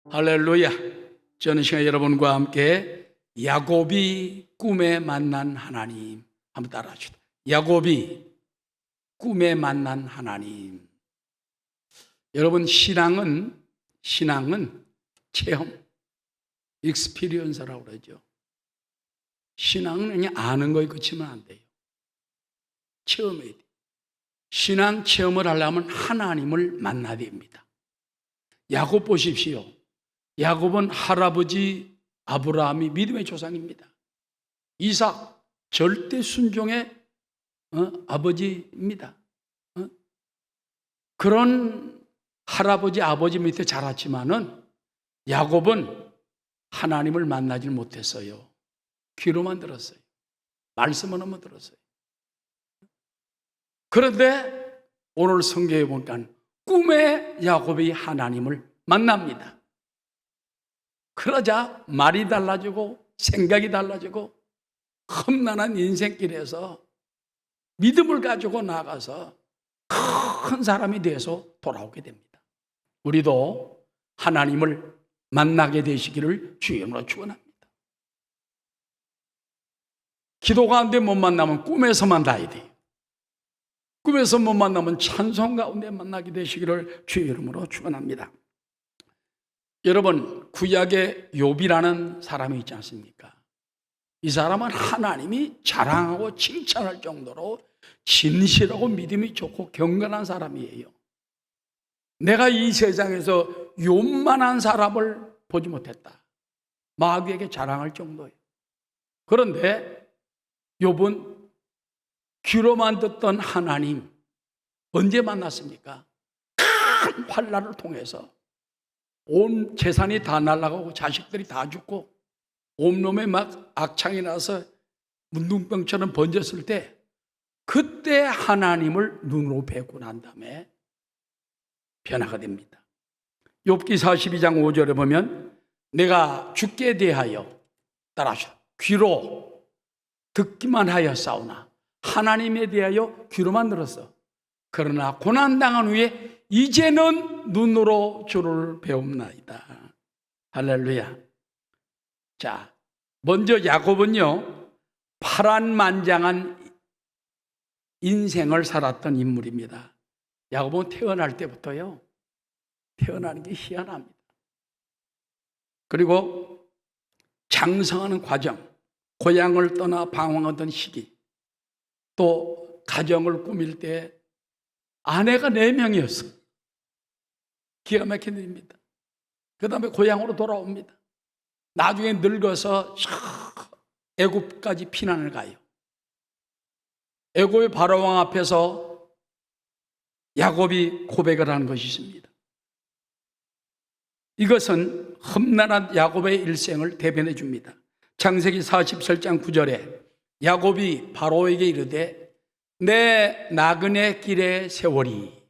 할렐루야. 저는 시간 여러분과 함께 야곱이 꿈에 만난 하나님 한번 따라 합시다. 야곱이 꿈에 만난 하나님. 여러분, 신앙은 체험, 익스피리언스라고 그러죠. 신앙은 그냥 아는 거에 그치면 안 돼요. 체험해야 돼요. 신앙 체험을 하려면 하나님을 만나야 됩니다. 야곱 보십시오. 야곱은 할아버지 아브라함이 믿음의 조상입니다. 이삭 절대 순종의 아버지입니다. 그런 할아버지 아버지 밑에 자랐지만은 야곱은 하나님을 만나질 못했어요. 귀로만 들었어요. 말씀은 한번 들었어요. 그런데 오늘 성경에 보니까 꿈에 야곱이 하나님을 만납니다. 그러자 말이 달라지고 생각이 달라지고 험난한 인생길에서 믿음을 가지고 나가서 큰 사람이 돼서 돌아오게 됩니다. 우리도 하나님을 만나게 되시기를 주의 이름으로 축원합니다. 기도 가운데 못 만나면 꿈에서 만나야 돼요. 꿈에서 못 만나면 찬송 가운데 만나게 되시기를 주의 이름으로 축원합니다. 여러분, 구약의 욥이라는 사람이 있지 않습니까? 이 사람은 하나님이 자랑하고 칭찬할 정도로 진실하고 믿음이 좋고 경건한 사람이에요. 내가 이 세상에서 욥만한 사람을 보지 못했다. 마귀에게 자랑할 정도예요. 그런데 욥은 귀로만 듣던 하나님 언제 만났습니까? 큰 환난을 통해서 온 재산이 다 날아가고 자식들이 다 죽고 온몸에 막 악창이 나서 문둥병처럼 번졌을 때 그때 하나님을 눈으로 뵙고 난 다음에 변화가 됩니다. 욥기 42장 5절에 보면 내가 주께 대하여 따라하시오. 귀로 듣기만 하였사오나 하나님에 대하여 귀로만 들었어. 그러나 고난당한 후에 이제는 눈으로 주를 배움나이다. 할렐루야. 자, 먼저 야곱은요, 파란만장한 인생을 살았던 인물입니다. 야곱은 태어날 때부터요, 태어나는 게 희한합니다. 그리고 장성하는 과정, 고향을 떠나 방황하던 시기, 또 가정을 꾸밀 때 아내가 4명이었어. 기가 막힌 일입니다. 그 다음에 고향으로 돌아옵니다. 나중에 늙어서 애굽까지 피난을 가요. 애굽의 바로왕 앞에서 야곱이 고백을 하는 것이 있습니다. 이것은 험난한 야곱의 일생을 대변해 줍니다. 창세기 47장 9절에 야곱이 바로에게 이르되 내 나그네 길의 세월이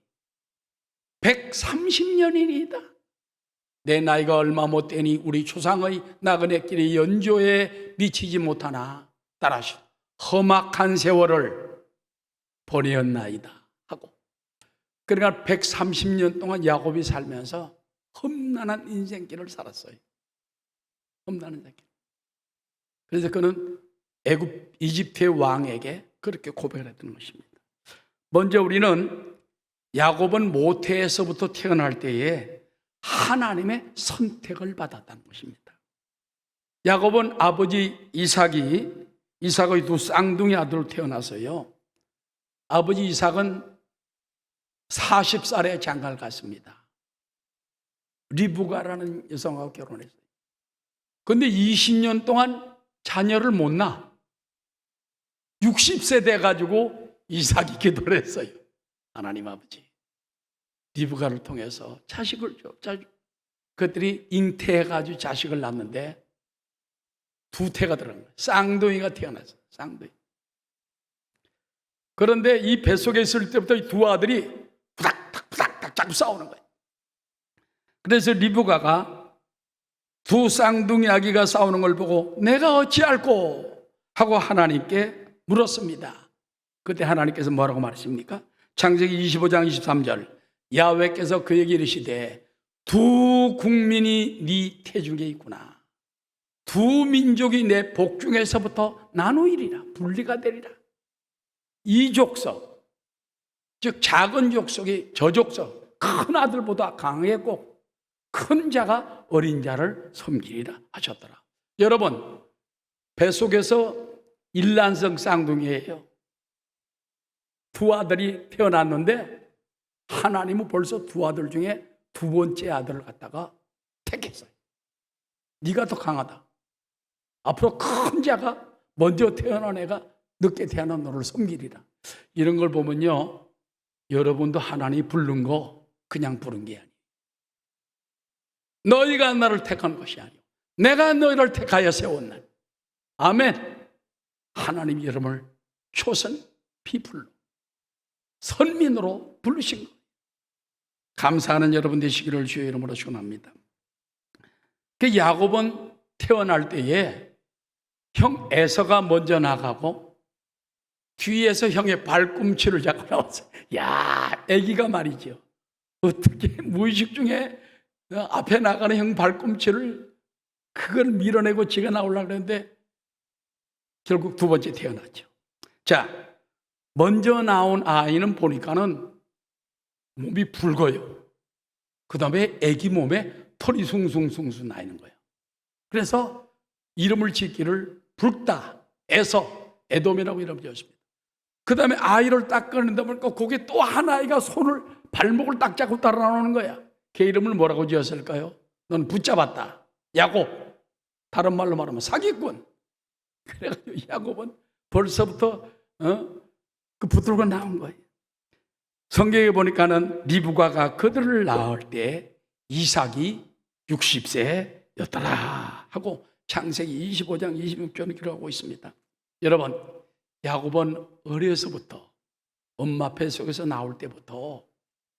130년이니이다. 내 나이가 얼마 못되니 우리 조상의 나그네 길의 연조에 미치지 못하나 따라하시오. 험악한 세월을 보내었나이다 하고, 그러니까 130년 동안 야곱이 살면서 험난한 인생길을 살았어요. 험난한 인생길. 그래서 그는 이집트의 왕에게 그렇게 고백을 했던 것입니다. 먼저 우리는 야곱은 모태에서부터 태어날 때에 하나님의 선택을 받았다는 것입니다. 야곱은 아버지 이삭의 2 쌍둥이 아들로 태어나서요, 아버지 이삭은 40살에 장가를 갔습니다. 리브가라는 여성하고 결혼했어요. 그런데 20년 동안 자녀를 못 낳아. 60세 돼가지고 이삭이 기도를 했어요. 하나님 아버지, 리브가를 통해서 자식을 줘. 그들이 잉태해가지고 자식을 낳는데 2태가 들어간 거예요. 쌍둥이가 태어났어요. 쌍둥이. 그런데 이 뱃속에 있을 때부터 이 2 아들이 부닥닥 자꾸 싸우는 거예요. 그래서 리브가가 2 쌍둥이 아기가 싸우는 걸 보고 내가 어찌할꼬 하고 하나님께 물었습니다. 그때 하나님께서 뭐라고 말하십니까? 창세기 25장 23절 야훼께서 그에게 이르시되 두 국민이 네 태중에 있구나. 두 민족이 내 복중에서부터 나누이리라. 분리가 되리라. 이 족속, 즉 작은 족속이 저 족속, 큰 아들보다 강했고 큰 자가 어린 자를 섬기리라 하셨더라. 여러분, 뱃속에서 일란성 쌍둥이예요. 두 아들이 태어났는데 하나님은 벌써 두 아들 중에 두 번째 아들을 갖다가 택했어요. 네가 더 강하다. 앞으로 큰 자가 먼저 태어난 애가 늦게 태어난 너를 섬기리라. 이런 걸 보면요, 여러분도 하나님이 부른 거 그냥 부른 게 아니에요. 너희가 나를 택한 것이 아니요 내가 너희를 택하여 세웠나. 아멘. 하나님이 여러분을 초선 피플로 선민으로 부르신 거예요. 감사하는 여러분 되시기를 주의 이름으로 축원합니다. 그 야곱은 태어날 때에 형 에서가 먼저 나가고 뒤에서 형의 발꿈치를 잡고 나왔어요. 야, 아기가 말이죠. 어떻게 무의식 중에 앞에 나가는 형 발꿈치를 그걸 밀어내고 지가 나오려고 했는데 결국 두 번째 태어났죠. 자, 먼저 나온 아이는 보니까는 몸이 붉어요. 그 다음에 아기 몸에 털이 숭숭숭숭 나 있는 거예요. 그래서 이름을 짓기를 붉다, 에서, 에돔이라고 이름 지었습니다. 그 다음에 아이를 딱 꺼낸다 보니까 거기에 또 한 아이가 손을, 발목을 딱 잡고 따라 나오는 거야. 걔 이름을 뭐라고 지었을까요? 넌 붙잡았다. 야곱. 다른 말로 말하면 사기꾼. 그래가지고 야곱은 벌써부터 그 붙들고 나온 거예요. 성경에 보니까는 리브가가 그들을 낳을 때 이삭이 60세였더라 하고 창세기 25장 26절을 기록하고 있습니다. 여러분, 야곱은 어려서부터 엄마 뱃속에서 나올 때부터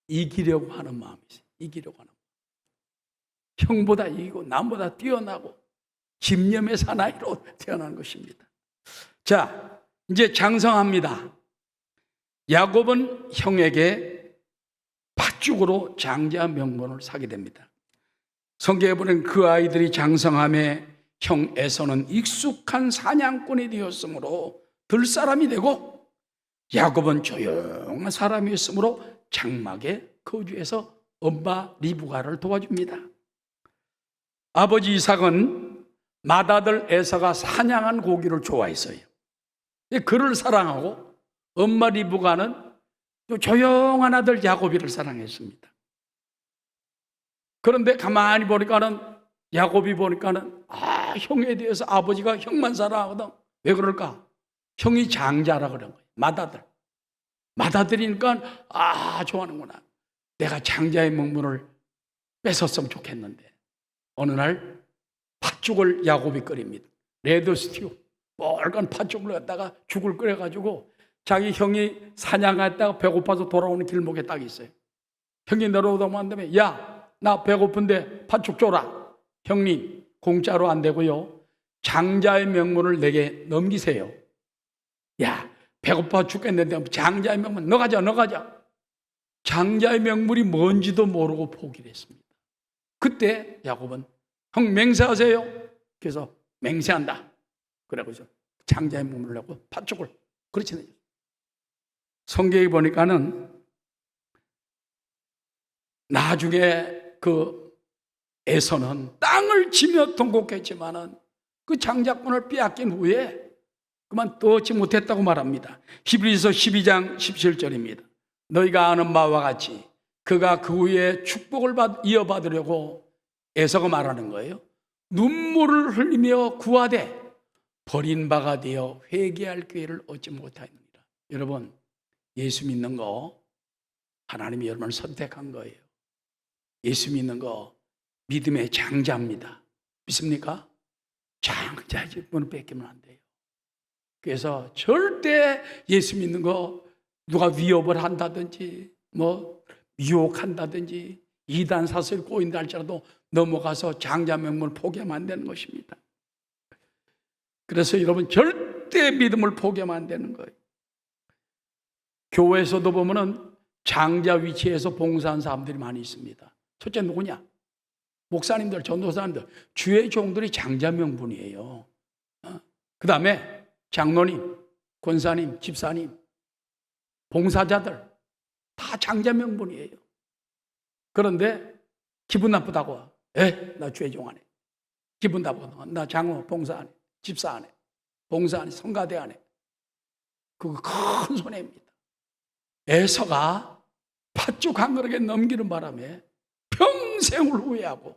이기려고 하는 마음이 있어요. 이기려고 하는 마음. 형보다 이기고 남보다 뛰어나고 집념의 사나이로 태어난 것입니다. 자, 이제 장성합니다. 야곱은 형에게 팥죽으로 장자 명분을 사게 됩니다. 성경에 보면 그 아이들이 장성함에 형 에서는 익숙한 사냥꾼이 되었으므로 들사람이 되고 야곱은 조용한 사람이었으므로 장막에 거주해서 엄마 리브가를 도와줍니다. 아버지 이삭은 맏아들 에서가 사냥한 고기를 좋아했어요. 그를 사랑하고 엄마 리브가는 조용한 아들 야곱이를 사랑했습니다. 그런데 가만히 보니까는 야곱이 보니까는 형에 대해서 아버지가 형만 사랑하거든. 왜 그럴까? 형이 장자라 그런 거예요. 맏아들. 맏아들이니까 좋아하는구나. 내가 장자의 명분을 뺏었으면 좋겠는데 어느 날 팥죽을 야곱이 끓입니다. 레드 스튜, 빨간 팥죽을 갖다가 죽을 끓여가지고 자기 형이 사냥했다가 배고파서 돌아오는 길목에 딱 있어요. 형이 내려오다 한 다음에 야, 나 배고픈데 팥죽 줘라. 형님, 공짜로 안 되고요. 장자의 명분을 내게 넘기세요. 야, 배고파 죽겠는데 장자의 명분 너 가자. 장자의 명분이 뭔지도 모르고 포기를 했습니다. 그때 야곱은 형 맹세하세요. 그래서 맹세한다. 그래서 장자의 명분을 내고 팥죽을 그렇지 않아요. 성경에 보니까는 나중에 그 에서는 땅을 치며 통곡했지만은 그 장자권을 빼앗긴 후에 그만 떠지 못했다고 말합니다. 히브리서 12장 17절입니다. 너희가 아는 바와 같이 그가 그 후에 축복을 이어받으려고 에서가 말하는 거예요. 눈물을 흘리며 구하되 버린 바가 되어 회개할 기회를 얻지 못하였느니라. 여러분, 예수 믿는 거 하나님이 여러분을 선택한 거예요. 예수 믿는 거 믿음의 장자입니다. 믿습니까? 장자의 직분을 뺏기면 안 돼요. 그래서 절대 예수 믿는 거 누가 위협을 한다든지 유혹한다든지 이단 사슬 꼬인다 할지라도 넘어가서 장자 명분을 포기하면 안 되는 것입니다. 그래서 여러분 절대 믿음을 포기하면 안 되는 거예요. 교회에서도 보면은 장자 위치에서 봉사한 사람들이 많이 있습니다. 첫째 누구냐? 목사님들, 전도사님들, 주의 종들이 장자 명분이에요. 그 다음에 장로님, 권사님, 집사님, 봉사자들 다 장자 명분이에요. 그런데 기분 나쁘다고, 나 주의 종 안 해. 기분 나쁘다고, 나 장로, 봉사 안 해. 집사 안 해. 봉사 안 해. 성가대 안 해. 그거 큰 손해입니다. 에서가 팥죽 한 그릇에 넘기는 바람에 평생을 후회하고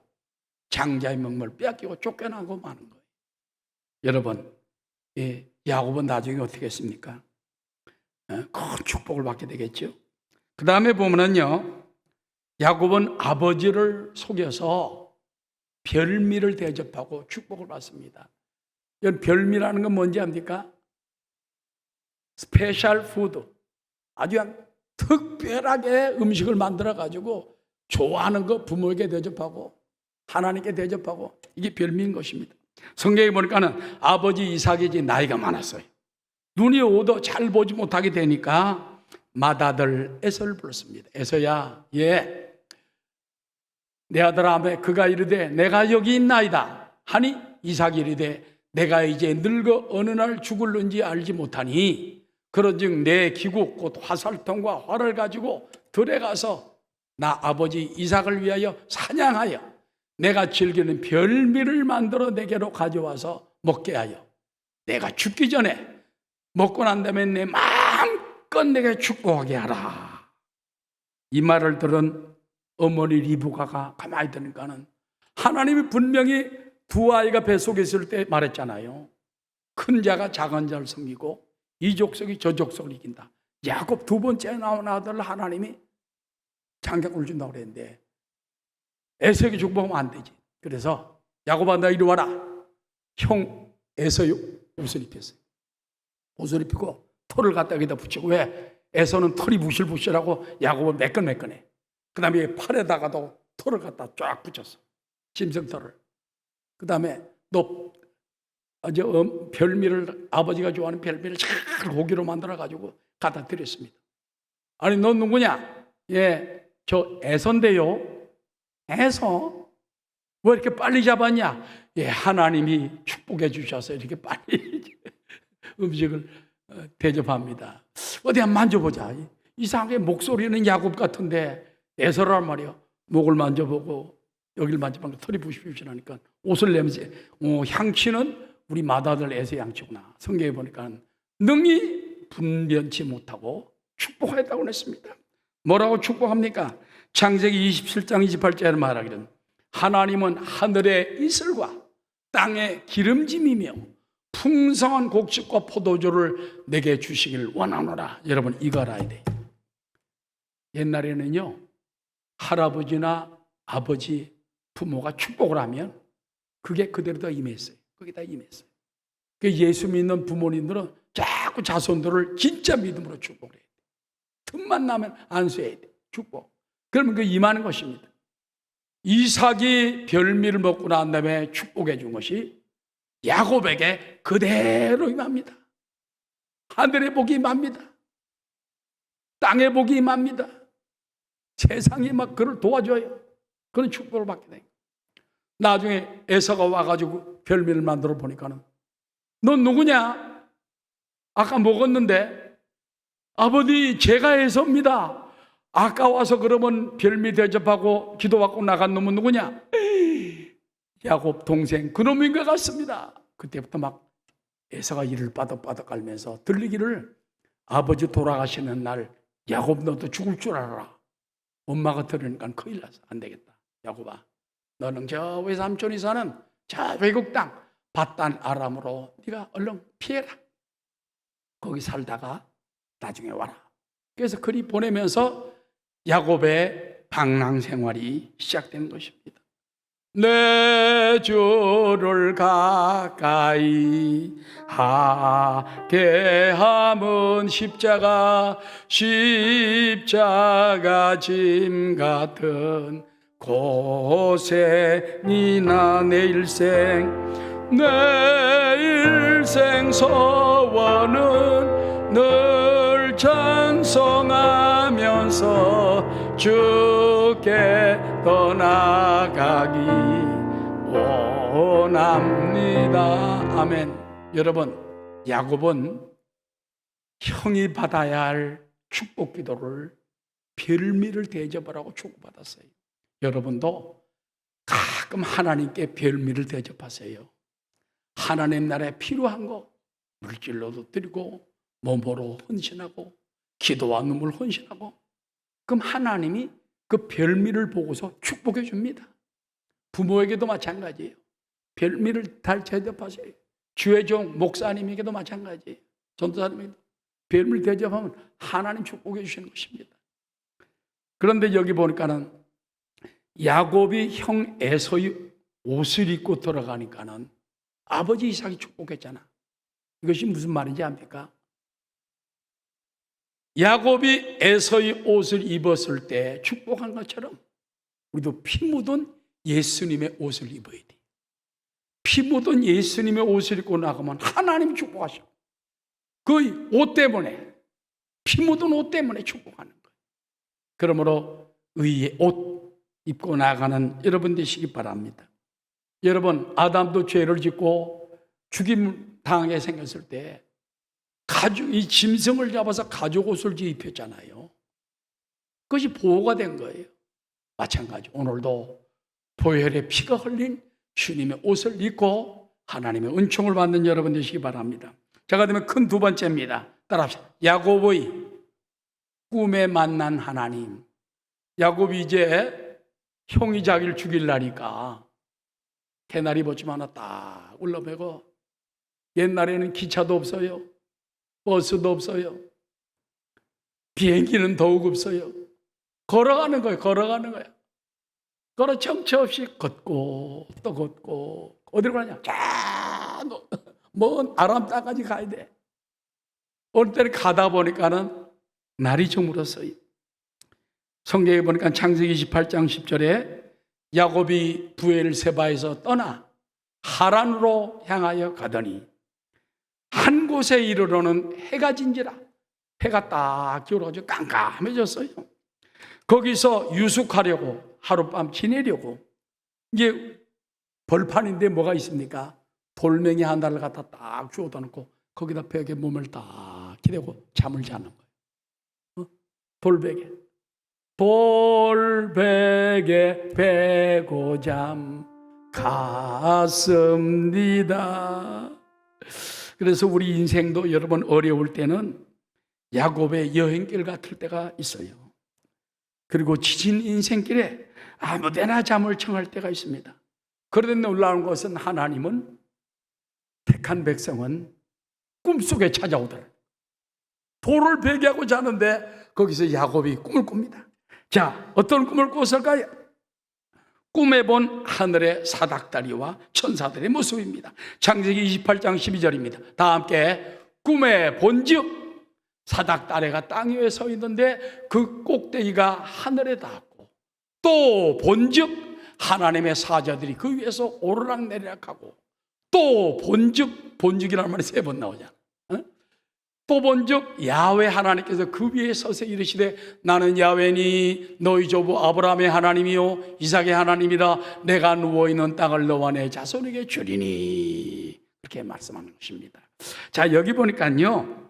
장자의 명분을 빼앗기고 쫓겨나고 마는 거예요. 여러분, 야곱은 나중에 어떻게 했습니까? 큰 축복을 받게 되겠죠. 그 다음에 보면은요, 야곱은 아버지를 속여서 별미를 대접하고 축복을 받습니다. 별미라는 건 뭔지 압니까? 스페셜 푸드, 아주 특별하게 음식을 만들어 가지고 좋아하는 거 부모에게 대접하고 하나님께 대접하고, 이게 별미인 것입니다. 성경에 보니까는 아버지 이삭이 이제 나이가 많았어요. 눈이 오도 잘 보지 못하게 되니까 맏아들 에서를 불렀습니다. 에서야, 내 아들아, 그가 이르되 내가 여기 있나이다 하니, 이삭이 이르되 내가 이제 늙어 어느 날 죽을는지 알지 못하니, 그런즉 내 기구 곧 화살통과 활을 가지고 들에 가서 나 아버지 이삭을 위하여 사냥하여 내가 즐기는 별미를 만들어 내게로 가져와서 먹게 하여 내가 죽기 전에 먹고 난 다음에 내 마음껏 내게 축복하게 하라. 이 말을 들은 어머니 리브가가 가만히 들으니까는, 하나님이 분명히 두 아이가 뱃속에 있을 때 말했잖아요. 큰 자가 작은 자를 섬기고 이 족속이 저 족속을 이긴다. 야곱 두 번째 나온 아들을 하나님이 장자권을 준다고 그랬는데 에서에게 축복하면 안 되지. 그래서 야곱아, 너 이리 와라. 형 에서 옷을 입혔어요. 옷을 입히고 털을 갖다 여기다 붙이고, 왜? 에서는 털이 부실부실하고 야곱은 매끈매끈해. 그 다음에 팔에다가도 털을 갖다 쫙 붙였어. 짐승털을. 그 다음에 너 별미를, 아버지가 좋아하는 별미를 잘 고기로 만들어가지고 갖다 드렸습니다. 아니, 너 누구냐? 저 에서인데요. 에서? 왜 이렇게 빨리 잡았냐? 하나님이 축복해 주셔서 이렇게 빨리 음식을 대접합니다. 어디 한번 만져보자. 이상하게 목소리는 야곱 같은데 에서란 말이요. 목을 만져보고 여기를 만져보고 털이 부실부실하니까 옷을 내면서 향취는 우리 맏아들 에서의 향취구나. 성경에 보니까 능히 분변치 못하고 축복했다고 했습니다. 뭐라고 축복합니까? 창세기 27장 28절에 말하기는, 하나님은 하늘의 이슬과 땅의 기름짐이며 풍성한 곡식과 포도주를 내게 주시길 원하노라. 여러분, 이거 알아야 돼요. 옛날에는요, 할아버지나 아버지, 부모가 축복을 하면 그게 그대로 다 임했어요. 그게 다 임했어요. 예수 믿는 부모님들은 자꾸 자손들을 진짜 믿음으로 축복을 해야 돼. 틈만 나면 안수해야 돼. 축복. 그러면 그 임하는 것입니다. 이삭이 별미를 먹고 난 다음에 축복해 준 것이 야곱에게 그대로 임합니다. 하늘의 복이 임합니다. 땅의 복이 임합니다. 세상이 막 그를 도와줘요. 그런 축복을 받게 돼요. 나중에 에서가 와가지고 별미를 만들어 보니까는, 넌 누구냐? 아까 먹었는데. 아버지, 제가 에서입니다. 아까 와서 그러면 별미 대접하고 기도받고 나간 놈은 누구냐? 야곱 동생, 그놈인 것 같습니다. 그때부터 막 에서가 이를 빠덕빠덕 깔면서 들리기를, 아버지 돌아가시는 날 야곱 너도 죽을 줄 알아라. 엄마가 들으니까 큰일 났어. 안 되겠다. 야곱아, 너는 저 외삼촌이 사는 저 외국 땅 밧단 아람으로 네가 얼른 피해라. 거기 살다가 나중에 와라. 그래서 그리 보내면서 야곱의 방랑 생활이 시작된 것입니다. 내 주를 가까이 하게 함은 십자가 짐 같은 고생이나 내 일생 소원은 늘 찬송하면서 주께 떠나가기 원합니다. 아멘. 여러분, 야곱은 형이 받아야 할 축복 기도를 별미를 대접하라고 축복받았어요. 여러분도 가끔 하나님께 별미를 대접하세요. 하나님 나라에 필요한 거 물질로도 드리고 몸으로 헌신하고 기도와 눈물 헌신하고, 그럼 하나님이 그 별미를 보고서 축복해 줍니다. 부모에게도 마찬가지예요. 별미를 잘 대접하세요. 주의 종 목사님에게도 마찬가지예요. 전도사님에게도 별미를 대접하면 하나님 축복해 주시는 것입니다. 그런데 여기 보니까는 야곱이 형 에서의 옷을 입고 들어가니까는 아버지 이삭이 축복했잖아. 이것이 무슨 말인지 압니까? 야곱이 에서의 옷을 입었을 때 축복한 것처럼 우리도 피 묻은 예수님의 옷을 입어야 돼. 피 묻은 예수님의 옷을 입고 나가면 하나님 축복하시고, 그 옷 때문에, 피 묻은 옷 때문에 축복하는 거예요. 그러므로 의의 옷 입고 나가는 여러분 되시기 바랍니다. 여러분, 아담도 죄를 짓고 죽임 당하게 생겼을 때 이 짐승을 잡아서 가죽 옷을 입혔잖아요. 그것이 보호가 된 거예요. 마찬가지 오늘도 보혈의 피가 흘린 주님의 옷을 입고 하나님의 은총을 받는 여러분 되시기 바랍니다. 자, 그다음에 큰 두 번째입니다. 따라합시다. 야곱의 꿈에 만난 하나님. 야곱이 이제 형이 자기를 죽이려니까 개나리 벗좀 하나 딱 울러매고, 옛날에는 기차도 없어요. 버스도 없어요. 비행기는 더욱 없어요. 걸어가는 거예요. 걸어가는 거예요. 걸어 정처 없이 걷고 또 걷고, 어디로 가냐? 먼 아람 땅까지 가야 돼. 어느 때는 가다 보니까는 날이 저물었어요. 성경에 보니까 창세기 28장 10절에 야곱이 부엘세바에서 떠나 하란으로 향하여 가더니 한 곳에 이르러는 해가 진지라. 해가 딱 기울어가지고 깜깜해졌어요. 거기서 유숙하려고, 하룻밤 지내려고, 이제 벌판인데 뭐가 있습니까? 돌멩이 하나를 갖다 딱 주워다 놓고 거기다 벽에 몸을 딱 기대고 잠을 자는 거예요. 돌베개. 돌베개 베고 잠 갔습니다. 그래서 우리 인생도 여러분 어려울 때는 야곱의 여행길 같을 때가 있어요. 그리고 지친 인생길에 아무데나 잠을 청할 때가 있습니다. 그런데 놀라운 것은 하나님은 택한 백성은 꿈속에 찾아오더라. 돌을 베개하고 자는데 거기서 야곱이 꿈을 꿉니다. 자, 어떤 꿈을 꿨을까요? 꿈에 본 하늘의 사닥다리와 천사들의 모습입니다. 창세기 28장 12절입니다. 다 함께 꿈에 본즉 사닥다리가 땅 위에 서 있는데 그 꼭대기가 하늘에 닿았고, 또 본즉 하나님의 사자들이 그 위에서 오르락내리락하고, 또 본즉이라는 말이 3번 나오잖아. 또 본즉 야훼 하나님께서 그 위에 서서 이르시되 나는 야훼니 너희 조부 아브라함의 하나님이요 이삭의 하나님이라. 내가 누워있는 땅을 너와 내 자손에게 주리니. 이렇게 말씀하는 것입니다. 자, 여기 보니까요,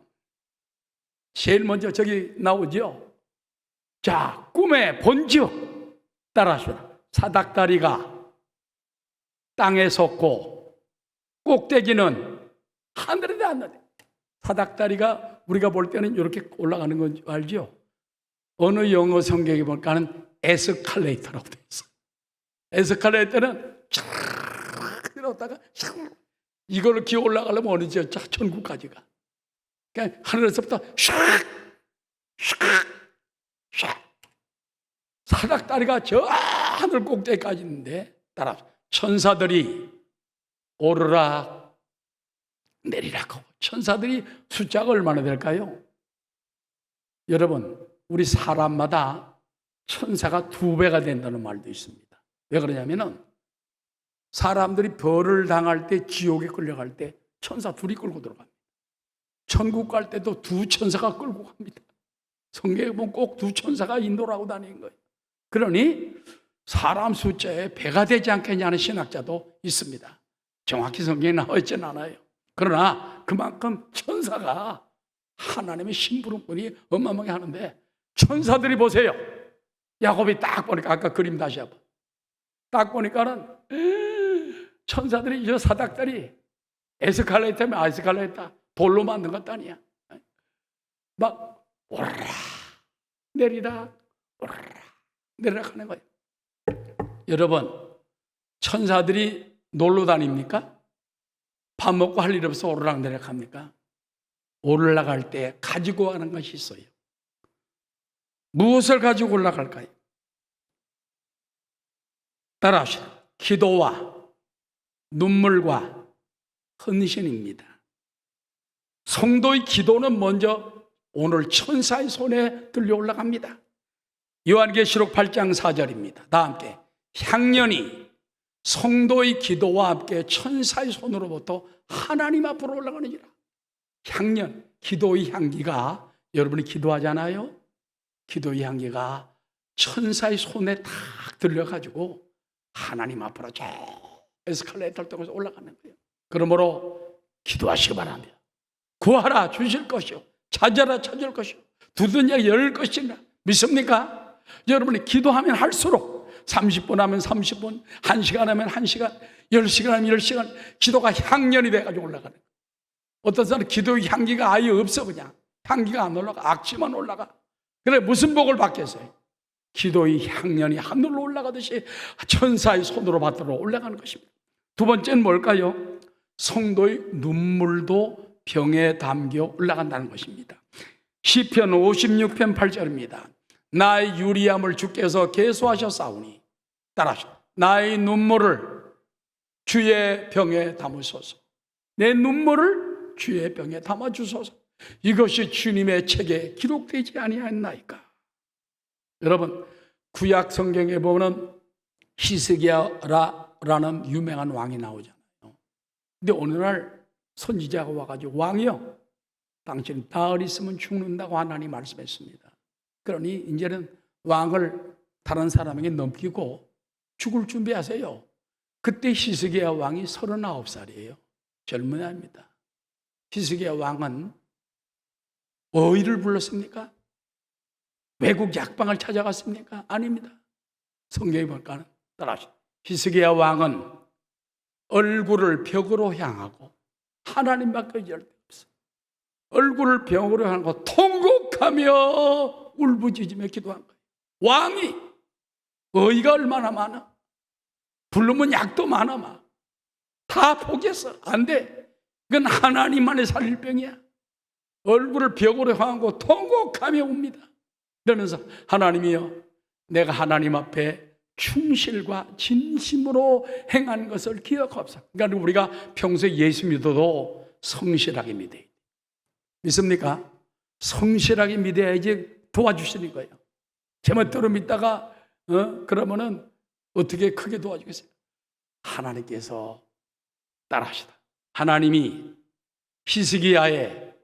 제일 먼저 저기 나오죠. 자, 꿈에 본즉, 따라하시라. 사닥다리가 땅에 섰고 꼭대기는 하늘에 닿았는데, 사닥다리가 우리가 볼 때는 이렇게 올라가는 건 알죠? 어느 영어 성경에 보니까는 에스컬레이터라고 되어 있어요. 에스컬레이터는 쫙 들어다가 이걸로 기어 올라가려면 어느 저 천국까지 가. 그러니까 하늘에서부터 샥 사닥다리가 저 하늘 꼭대기까지 있는데, 따라 천사들이 오르락 내리락하고, 천사들이 숫자가 얼마나 될까요? 여러분, 우리 사람마다 천사가 2배가 된다는 말도 있습니다. 왜 그러냐면은 사람들이 벌을 당할 때, 지옥에 끌려갈 때 천사 2이 끌고 들어갑니다. 천국 갈 때도 2 천사가 끌고 갑니다. 성경에 보면 꼭 2 천사가 인도를 하고 다니는 거예요. 그러니 사람 숫자에 배가 되지 않겠냐는 신학자도 있습니다. 정확히 성경에 나와 있지는 않아요. 그러나 그만큼 천사가 하나님의 심부름꾼이 어마어마하게 하는데, 천사들이 보세요. 야곱이 딱 보니까, 아까 그림 다시 한번 딱 보니까는 천사들이, 저 사닥다리 에스컬레이터면 에스컬레이터 돌로 만든 것도 아니야. 막 오르락 내리락 오르락 내리락 하는 거예요. 여러분, 천사들이 놀러 다닙니까? 밥 먹고 할 일 없어 오르락 내리락 합니까? 올라갈 때 가지고 가는 것이 있어요. 무엇을 가지고 올라갈까요? 따라하시죠. 기도와 눈물과 헌신입니다. 성도의 기도는 먼저 오늘 천사의 손에 들려 올라갑니다. 요한계시록 8장 4절입니다. 다 함께. 향년이 성도의 기도와 함께 천사의 손으로부터 하나님 앞으로 올라가느니라. 향년, 기도의 향기가, 여러분이 기도하잖아요. 기도의 향기가 천사의 손에 탁 들려가지고 하나님 앞으로 쭉 에스컬레이터를 통해서 올라가는 거예요. 그러므로 기도하시기 바랍니다. 구하라 주실 것이요, 찾아라 찾을 것이요, 두드려 열 것이라. 믿습니까? 여러분이 기도하면 할수록 30분 하면 30분, 1시간 하면 1시간, 10시간 하면 10시간, 기도가 향년이 돼가지고 올라가는 거예요. 어떤 사람은 기도의 향기가 아예 없어. 그냥 향기가 안 올라가, 악취만 올라가. 그래, 무슨 복을 받겠어요? 기도의 향년이 하늘로 올라가듯이 천사의 손으로 받들어 올라가는 것입니다. 두 번째는 뭘까요? 성도의 눈물도 병에 담겨 올라간다는 것입니다. 시편 56편 8절입니다. 나의 유리함을 주께서 계수하셨사오니, 따라하시오. 나의 눈물을 주의 병에 담으소서. 내 눈물을 주의 병에 담아주소서. 이것이 주님의 책에 기록되지 아니하였나이까. 여러분, 구약 성경에 보면 히스기야라는 유명한 왕이 나오잖아요. 근데 어느 날 선지자가 와가지고, 왕이요, 당신 나흘 있으면 죽는다고 하나님 말씀했습니다. 그러니 이제는 왕을 다른 사람에게 넘기고 죽을 준비하세요. 그때 히스기야 왕이 39살이에요. 젊은 아입니다. 히스기야 왕은 어의를 불렀습니까? 외국 약방을 찾아갔습니까? 아닙니다. 성경에 보니까 따라하시죠. 히스기야 왕은 얼굴을 벽으로 향하고, 하나님밖에 의지할 데 없어. 얼굴을 벽으로 향하고 통곡하며 울부짖으며 기도한 거예요. 왕이 어이가 얼마나 많아. 부르면 약도 많아. 막 다 포기했어. 안 돼. 이건 하나님만이 살릴 병이야. 얼굴을 벽으로 향하고 통곡하며 웁니다. 그러면서, 하나님이여, 내가 하나님 앞에 충실과 진심으로 행한 것을 기억하옵소서. 그러니까 우리가 평소에 예수 믿어도 성실하게 믿어야 돼. 믿습니까? 성실하게 믿어야지 도와주시는 거예요. 제멋대로 믿다가 그러면은 어떻게 크게 도와주겠어요? 하나님께서, 따라하시다, 하나님이 히스기야의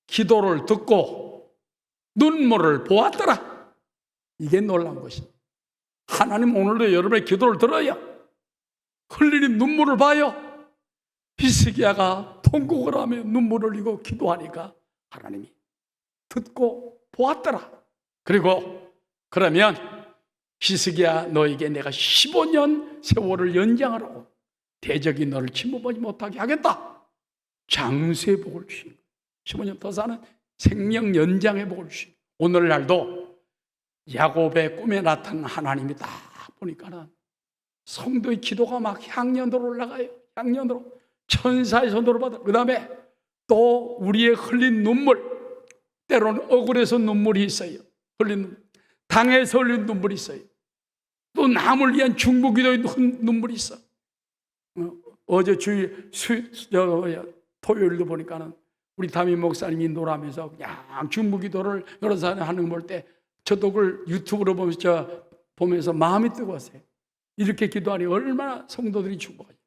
기도를 듣고 눈물을 보았더라. 이게 놀라운 것입니다. 하나님 오늘도 여러분의 기도를 들어요. 흘리는 눈물을 봐요. 히스기야가 통곡을 하며 눈물을 흘리고 기도하니까 하나님이 듣고 보았더라. 그리고 그러면 히스기야, 너에게 내가 15년 세월을 연장하라고, 대적이 너를 침범하지 못하게 하겠다. 장수의 복을 주신, 15년 더 사는 생명 연장의 복을 주신. 오늘날도 야곱의 꿈에 나타난 하나님이 딱 보니까는 성도의 기도가 막 향년으로 올라가요. 향년으로 천사의 손으로 받아. 그 다음에 또 우리의 흘린 눈물, 때로는 억울해서 눈물이 있어요. 흘린 눈물, 당해서 흘린 눈물이 있어요. 또 남을 위한 중보기도의 눈물이 있어. 어제 토요일도 보니까는 우리 담임 목사님이 인도하면서 그냥 중보기도를 여러 사람이 하는 걸 볼 때, 저도 그걸 유튜브로 보면서 마음이 뜨거웠어요. 이렇게 기도하니 얼마나 성도들이 중보하죠.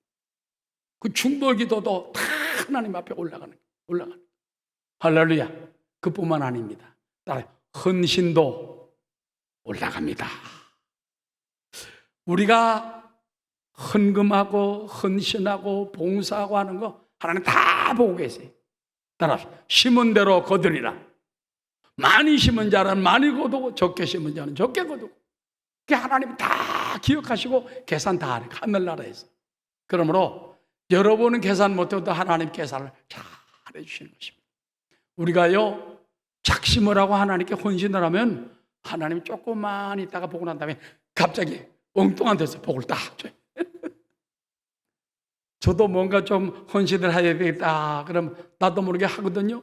그 중보 기도도 다 하나님 앞에 올라가는. 할렐루야. 그뿐만 아닙니다. 따라 헌신도 올라갑니다. 우리가 헌금하고 헌신하고 봉사하고 하는 거 하나님 다 보고 계세요. 따라서 심은 대로 거두리라. 많이 심은 자는 많이 거두고 적게 심은 자는 적게 거두고. 그게 하나님이 다 기억하시고 계산 다 하니까 하늘나라에서. 그러므로 여러분은 계산 못해도 하나님 계산을 잘 해주시는 것입니다. 우리가요 작심을 하고 하나님께 헌신을 하면 하나님 조금만 있다가 보고 난 다음에 갑자기 엉뚱한 데서 복을 딱 줘요. 저도 뭔가 좀 헌신을 해야 되겠다 그럼 나도 모르게 하거든요.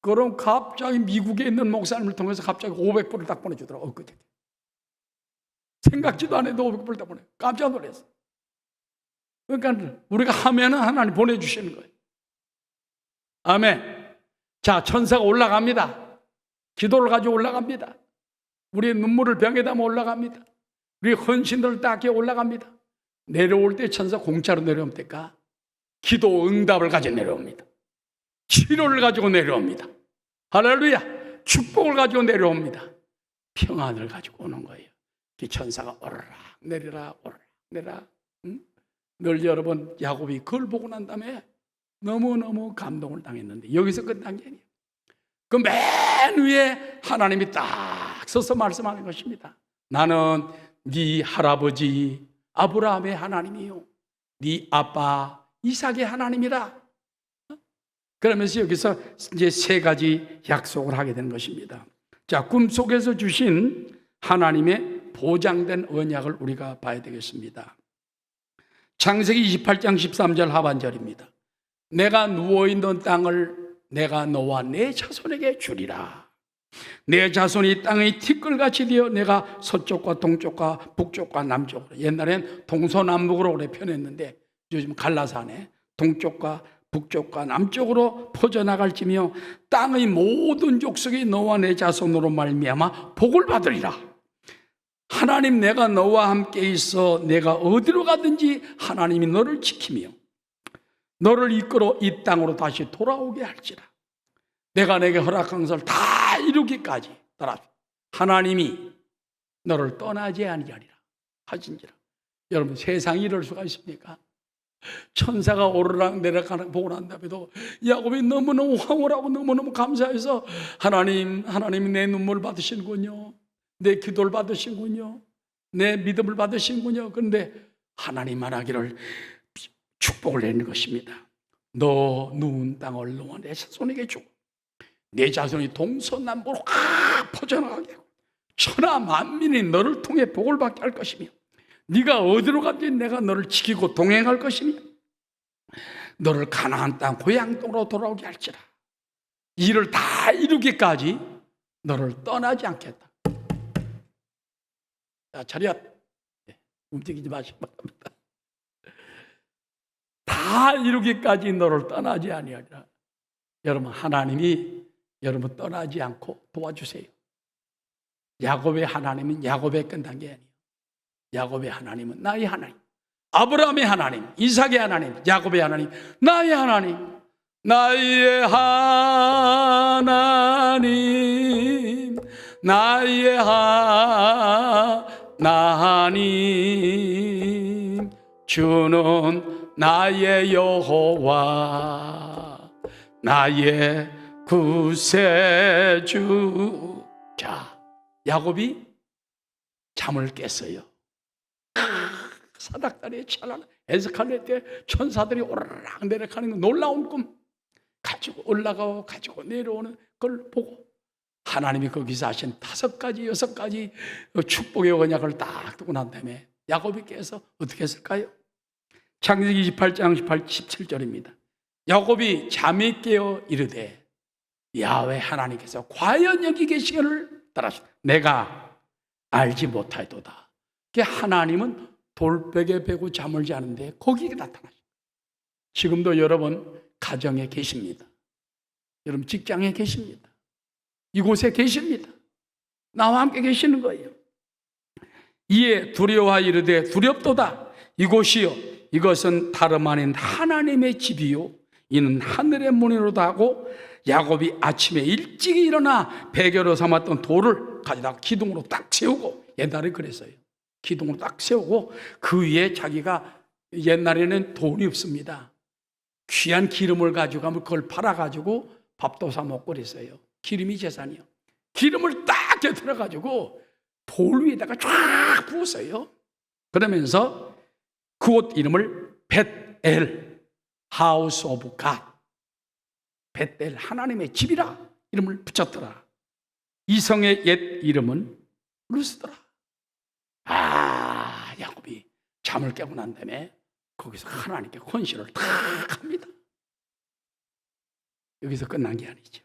그럼 갑자기 미국에 있는 목사님을 통해서 갑자기 500불을 딱 보내주더라고요. 엊그제. 생각지도 안 해도 500불을 딱 보내요. 깜짝 놀랐어요. 그러니까 우리가 하면은 하나님 보내주시는 거예요. 아멘. 자, 천사가 올라갑니다. 기도를 가지고 올라갑니다. 우리의 눈물을 병에 담아 올라갑니다. 우리의 헌신들을 닦여 올라갑니다. 내려올 때 천사 공짜로 내려오면 될까? 기도 응답을 가지고 내려옵니다. 치료를 가지고 내려옵니다. 할렐루야. 축복을 가지고 내려옵니다. 평안을 가지고 오는 거예요. 그 천사가 오르락 내리라 오르락 내리라. 응? 늘 여러분 야곱이 그걸 보고 난 다음에 너무너무 감동을 당했는데 여기서 끝난 게 아니에요. 그 맨 위에 하나님이 딱 서서 말씀하는 것입니다. 나는 네 할아버지 아브라함의 하나님이요 네 아빠 이삭의 하나님이라. 그러면서 여기서 이제 세 가지 약속을 하게 되는 것입니다. 자, 꿈속에서 주신 하나님의 보장된 언약을 우리가 봐야 되겠습니다. 창세기 28장 13절 하반절입니다. 내가 누워있는 땅을 내가 너와 내 자손에게 주리라. 내 자손이 땅의 티끌같이 되어 내가 서쪽과 동쪽과 북쪽과 남쪽으로, 옛날엔 동서남북으로 오래 편했는데 요즘 갈라서 하네. 동쪽과 북쪽과 남쪽으로 퍼져나갈지며 땅의 모든 족속이 너와 내 자손으로 말미암아 복을 받으리라. 하나님, 내가 너와 함께 있어 내가 어디로 가든지 하나님이 너를 지키며 너를 이끌어 이 땅으로 다시 돌아오게 할지라. 내가 내게 허락한 것을 다 이루기까지 따라 하나님이 너를 떠나지 아니하리라 하신지라. 여러분, 세상이 이럴 수가 있습니까? 천사가 오르락 내려가는 보고 난 다음에도 야곱이 너무너무 황홀하고 너무너무 감사해서 하나님이 내 눈물을 받으시는군요. 내 기도를 받으시는군요. 내 믿음을 받으시는군요. 그런데 하나님만 하기를 축복을 내는 것입니다. 너 누운 땅을 너와 내 자손에게 주고 내 자손이 동서남북으로 퍼져나가게 하고 천하 만민이 너를 통해 복을 받게 할 것이며 네가 어디로 가든지 내가 너를 지키고 동행할 것이며 너를 가나안 땅 고향 땅으로 돌아오게 할지라. 이 일을 다 이루기까지 너를 떠나지 않겠다. 자, 차렷. 움직이지 마시기 바랍니다. 다 이루기까지 너를 떠나지 아니하리라. 여러분, 하나님이 여러분 떠나지 않고 도와주세요. 야곱의 하나님은 야곱의 끝난 게 아니에요. 야곱의 하나님은 나의 하나님, 아브라함의 하나님, 이삭의 하나님, 야곱의 하나님, 나의 하나님, 나의 하나님, 나의 하나님, 주는 나의 여호와, 나의 구세주. 자, 야곱이 잠을 깼어요. 사닥다리에 찬란한 에스칼레 때 천사들이 오르락 내려가는 거, 놀라운 꿈 가지고 올라가고 가지고 내려오는 걸 보고 하나님이 거기서 하신 5가지 6가지 축복의 언약을 딱 두고 난 다음에 야곱이 깨서 어떻게 했을까요? 창세기 28장 17절입니다. 야곱이 잠이 깨어 이르되 야훼 하나님께서 과연 여기 계시기를 따라서 내가 알지 못하였도다. 하나님은 돌베개 베고 잠을 자는데 거기에 나타나십니다. 지금도 여러분 가정에 계십니다. 여러분 직장에 계십니다. 이곳에 계십니다. 나와 함께 계시는 거예요. 이에 두려워하여 이르되 두렵도다. 이곳이요 이것은 다름 아닌 하나님의 집이요 이는 하늘의 문이로다 하고 야곱이 아침에 일찍 일어나 베개로 삼았던 돌을 가져다가 기둥으로 딱 세우고, 옛날에 그랬어요. 기둥으로 딱 세우고 그 위에 자기가 옛날에는 돈이 없습니다. 귀한 기름을 가져가면 그걸 팔아가지고 밥도 사 먹고 그랬어요. 기름이 재산이요. 기름을 딱 곁들여가지고 돌 위에다가 쫙 부었어요. 그러면서 그곳 이름을 벳엘, 하우스 오브 갓, 벳엘 하나님의 집이라 이름을 붙였더라. 이 성의 옛 이름은 루스더라. 야곱이 잠을 깨고 난 다음에 거기서 하나님께 헌신을 다 합니다. 여기서 끝난 게 아니죠.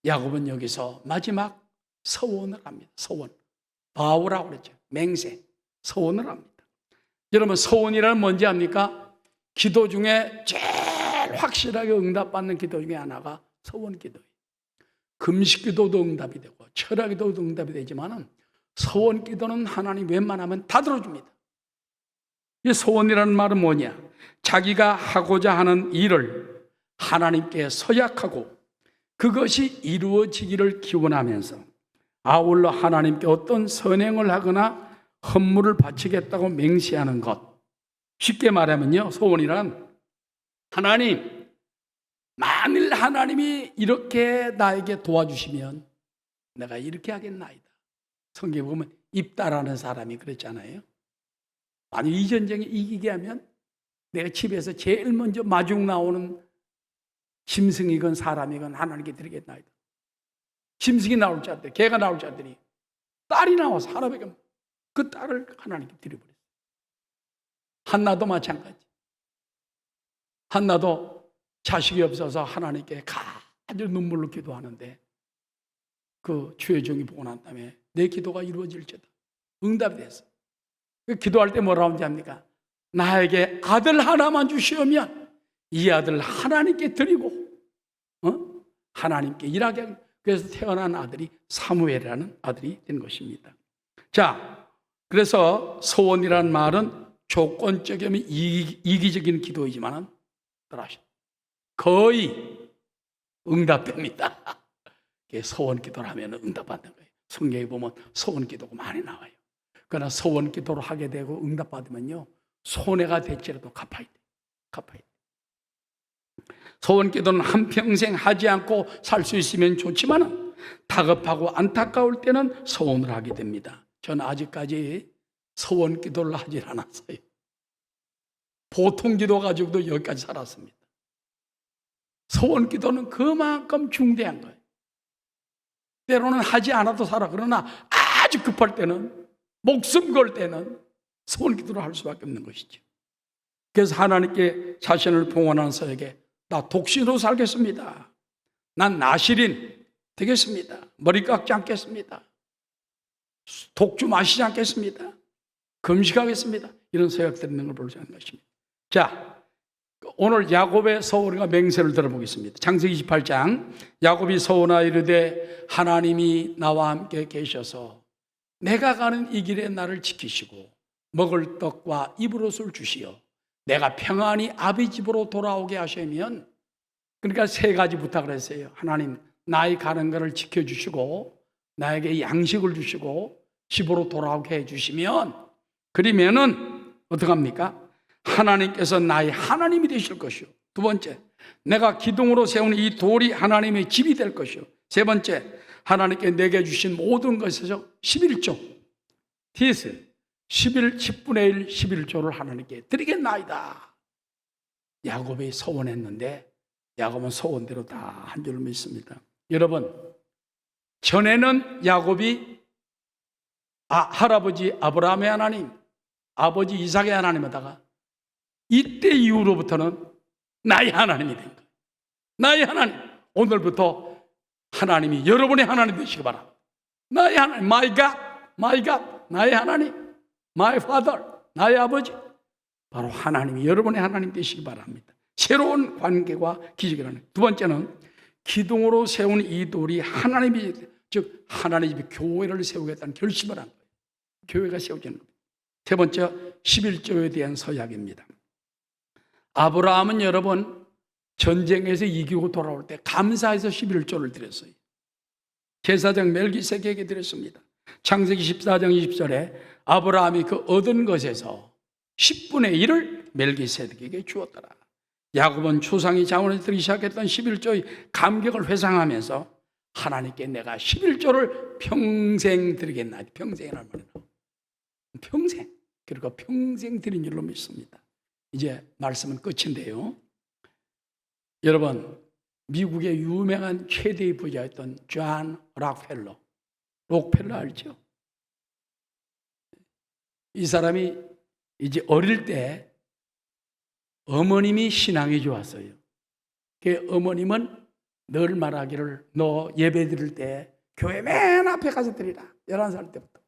야곱은 여기서 마지막 서원을 합니다. 서원. 바우라고 그랬죠. 맹세. 서원을 합니다. 여러분, 서원이라는 뭔지 압니까? 기도 중에 제일 확실하게 응답받는 기도 중에 하나가 서원 기도예요. 금식 기도도 응답이 되고 철학 기도도 응답이 되지만은 서원 기도는 하나님 웬만하면 다 들어줍니다. 이 서원이라는 말은 뭐냐? 자기가 하고자 하는 일을 하나님께 서약하고 그것이 이루어지기를 기원하면서 아울러 하나님께 어떤 선행을 하거나 헌물을 바치겠다고 맹세하는 것. 쉽게 말하면요, 소원이란 하나님, 만일 하나님이 이렇게 나에게 도와주시면 내가 이렇게 하겠나이다. 성경에 보면 입다라는 사람이 그랬잖아요. 만약 이 전쟁에 이기게 하면 내가 집에서 제일 먼저 마중 나오는 짐승이건 사람이건 하나님께 드리겠나이다. 짐승이 나올 자들, 개가 나올 자들이 딸이 나와서 하나님께 그 딸을 하나님께 드려버렸어요. 한나도 마찬가지. 한나도 자식이 없어서 하나님께 아주 눈물로 기도하는데 그 주의 종이 보고 난 다음에 내 기도가 이루어질지다. 응답이 됐어. 기도할 때 뭐라고 하는지 압니까? 나에게 아들 하나만 주시오면 이 아들 하나님께 드리고 하나님께 일하게 하겠다. 그래서 태어난 아들이 사무엘이라는 아들이 된 것입니다. 자, 그래서 소원이라는 말은 조건적이면 이기적인 기도이지만은 거의 응답됩니다. 소원 기도를 하면 응답받는 거예요. 성경에 보면 소원 기도가 많이 나와요. 그러나 소원 기도를 하게 되고 응답받으면요, 손해가 될지라도 갚아야 돼. 소원 기도는 한평생 하지 않고 살 수 있으면 좋지만 다급하고 안타까울 때는 소원을 하게 됩니다. 저는 아직까지 소원 기도를 하질 않았어요. 보통 기도 가지고도 여기까지 살았습니다. 소원 기도는 그만큼 중대한 거예요. 때로는 하지 않아도 살아. 그러나 아주 급할 때는, 목숨 걸 때는 소원 기도를 할 수밖에 없는 것이죠. 그래서 하나님께 자신을 봉헌한 자에게 나 독신으로 살겠습니다. 난 나실인 되겠습니다. 머리 깎지 않겠습니다. 독주 마시지 않겠습니다. 금식하겠습니다. 이런 서약들이 있는 걸 볼 수 있는 것입니다. 자, 오늘 야곱의 서원과 맹세를 들어보겠습니다. 창세기 28장 야곱이 서원하여 이르되 하나님이 나와 함께 계셔서 내가 가는 이 길에 나를 지키시고 먹을 떡과 입을 옷을 주시어 내가 평안히 아비 집으로 돌아오게 하시면, 그러니까 세 가지 부탁을 했어요. 하나님, 나의 가는 것을 지켜주시고 나에게 양식을 주시고 집으로 돌아오게 해주시면, 그러면은 어떡합니까? 하나님께서 나의 하나님이 되실 것이요. 두 번째, 내가 기둥으로 세운 이 돌이 하나님의 집이 될 것이요. 세 번째, 하나님께 내게 주신 모든 것에서 11조 티스 10분의 1, 11조를 하나님께 드리겠나이다. 야곱이 서원했는데 야곱은 서원대로 다 한 줄 믿습니다. 여러분, 전에는 야곱이 할아버지 아브라함의 하나님, 아버지 이삭의 하나님에다가 이때 이후로부터는 나의 하나님이 된 거예요. 나의 하나님. 오늘부터 하나님이 여러분의 하나님 되시기 바랍니다. 나의 하나님, my God, 나의 하나님, my Father, 나의 아버지. 바로 하나님이 여러분의 하나님 되시기 바랍니다. 새로운 관계와 기적이라는. 두 번째는 기둥으로 세운 이 돌이 하나님이, 즉 하나님의 교회를 세우겠다는 결심을 한 거예요. 교회가 세워지는 겁니다. 세 번째, 11조에 대한 서약입니다. 아브라함은 여러분 전쟁에서 이기고 돌아올 때 감사해서 11조를 드렸어요. 제사장 멜기세덱에게 드렸습니다. 창세기 14장 20절에 아브라함이 그 얻은 것에서 10분의 1을 멜기세덱에게 주었더라. 야곱은 조상이 자원에 드리기 시작했던 11조의 감격을 회상하면서 하나님께 내가 11조를 평생 드리겠나. 평생이란 말이에요. 평생. 그리고 평생 드린 줄로 믿습니다. 이제 말씀은 끝인데요. 여러분, 미국의 유명한 최대의 부자였던 존 록펠러 알죠? 이 사람이 이제 어릴 때 어머님이 신앙이 좋았어요. 그 어머님은 늘 말하기를 너 예배 드릴 때 교회 맨 앞에 가서 드리라. 11살 때부터.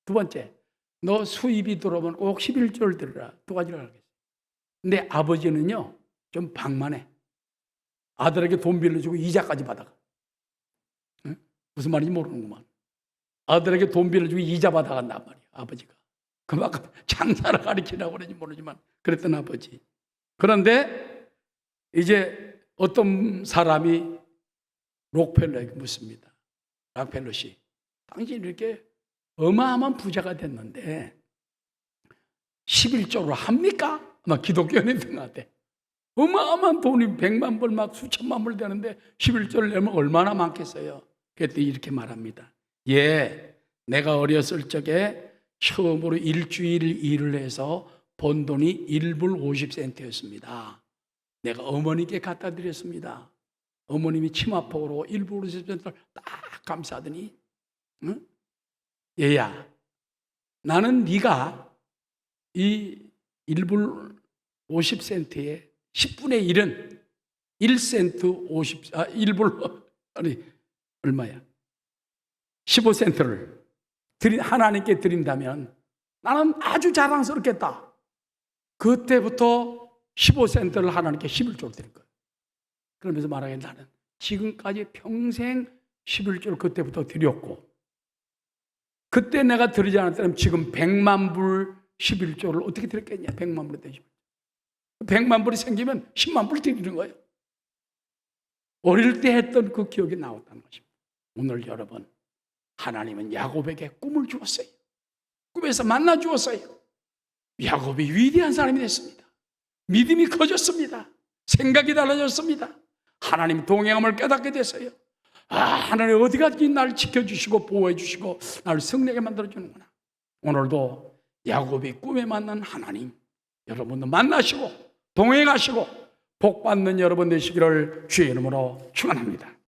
두 번째, 너 수입이 들어오면 꼭 11조를 드리라. 두 가지를 하겠어요. 근데 아버지는요, 좀 방만해. 아들에게 돈 빌려주고 이자까지 받아가. 응? 무슨 말인지 모르는구만. 아들에게 돈 빌려주고 이자 받아간단 말이야, 아버지가. 그만큼 장사를 가르치라고 그러는지 모르지만 그랬던 아버지. 그런데 이제 어떤 사람이 록펠러에게 묻습니다. 록펠러 씨, 당신이 이렇게 어마어마한 부자가 됐는데 11조로 합니까? 아마 기독교인이었던 것 같아. 어마어마한 돈이 100만 불 막 수천만 불 되는데 11조를 내면 얼마나 많겠어요? 그랬더니 이렇게 말합니다. 예, 내가 어렸을 적에 처음으로 일주일 일을 해서 번 돈이 1불 50센트였습니다. 내가 어머니께 갖다 드렸습니다. 어머님이 치마폭으로 1불 50센트를 딱 감싸더니 응? 얘야, 나는 네가 이 1불 50센트에 10분의 1은 1센트 1불 아니 얼마야? 15센트를 하나님께 드린다면 나는 아주 자랑스럽겠다. 그때부터 15센트를 하나님께 11조를 드릴 거예요. 그러면서 말하기를 나는 지금까지 평생 11조를 그때부터 드렸고 그때 내가 드리지 않았다면 지금 100만 불 11조를 어떻게 드렸겠냐. 100만 불 되죠. 100만 불이 생기면 10만 불 드리는 거예요. 어릴 때 했던 그 기억이 나왔다는 것입니다. 오늘 여러분, 하나님은 야곱에게 꿈을 주었어요. 꿈에서 만나 주었어요. 야곱이 위대한 사람이 됐습니다. 믿음이 커졌습니다. 생각이 달라졌습니다. 하나님 동행함을 깨닫게 됐어요. 하나님 어디까지 나를 지켜주시고 보호해 주시고 나를 승리하게 만들어주는구나. 오늘도 야곱이 꿈에 만난 하나님, 여러분도 만나시고 동행하시고 복받는 여러분 되시기를 주의 이름으로 축원합니다.